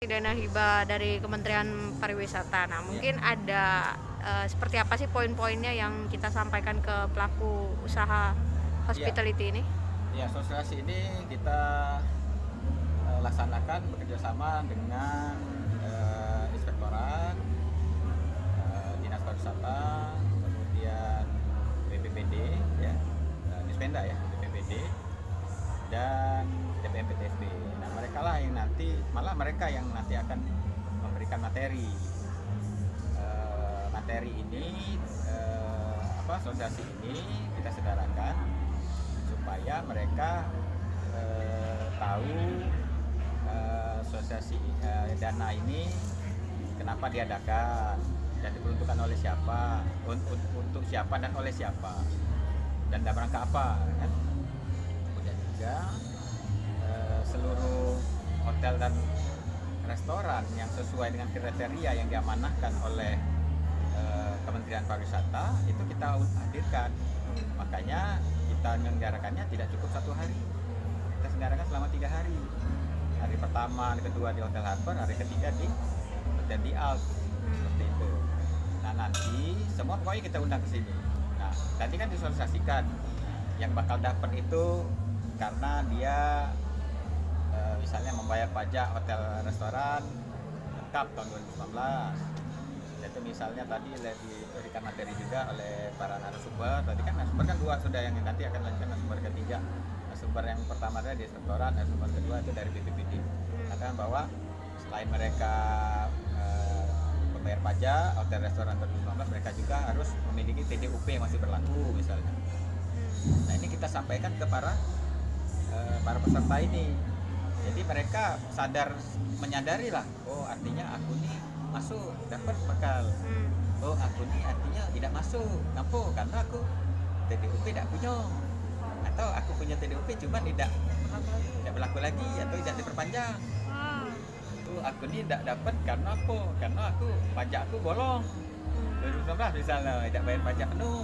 dana hibah dari Kementerian Pariwisata. Nah, mungkin ada seperti apa sih poin-poinnya yang kita sampaikan ke pelaku usaha hospitality ini? Ya, sosialisasi ini kita laksanakan bekerjasama dengan inspektorat, dinas pariwisata, kemudian BPPD, ya, Dispenda ya, BPPD, dan DPMPTSB. Nah, mereka lah yang nanti, malah mereka yang nanti akan memberikan materi. Materi ini, asosiasi ini kita sedarakan supaya mereka tahu asosiasi dana ini kenapa diadakan dan diperuntukkan oleh siapa, untuk siapa dan oleh siapa, dan dalam rangka apa, kan? Kemudian juga seluruh hotel dan restoran yang sesuai dengan kriteria yang diamanahkan oleh Kementerian Pariwisata itu kita hadirkan. Makanya kita menyelenggarakannya tidak cukup 1 hari, kita selenggarakan selama 3 hari. Hari pertama, hari kedua di Hotel Harbor, hari ketiga di Hotel di Alp, seperti itu. Nah, nanti semua pokoknya kita undang ke sini. Nah, tadi kan disosialisasikan yang bakal dapat itu karena dia misalnya membayar pajak hotel restoran lengkap tahun 2019. Itu misalnya tadi diberikan materi juga oleh para narasumber. Tadi kan narasumber kan 2 sudah, yang nanti akan lanjutkan narasumber ketiga. Narasumber yang pertama adalah di inspektorat, narasumber kedua itu dari BPPD. Mengatakan bahwa selain mereka membayar pajak hotel restoran tahun 2019, mereka juga harus memiliki TDUP yang masih berlaku misalnya. Nah, ini kita sampaikan ke para peserta ini. Jadi mereka menyadari lah, oh artinya aku nih masuk dapat bakal, oh aku nih artinya tidak masuk. Kenapa? Karena aku TDUP tidak punya, atau aku punya TDUP cuma tidak berlaku lagi atau tidak diperpanjang. Aku nih tidak dapat karena apa? Karena aku pajak aku bolong 2019 misalnya, tidak bayar pajak penuh.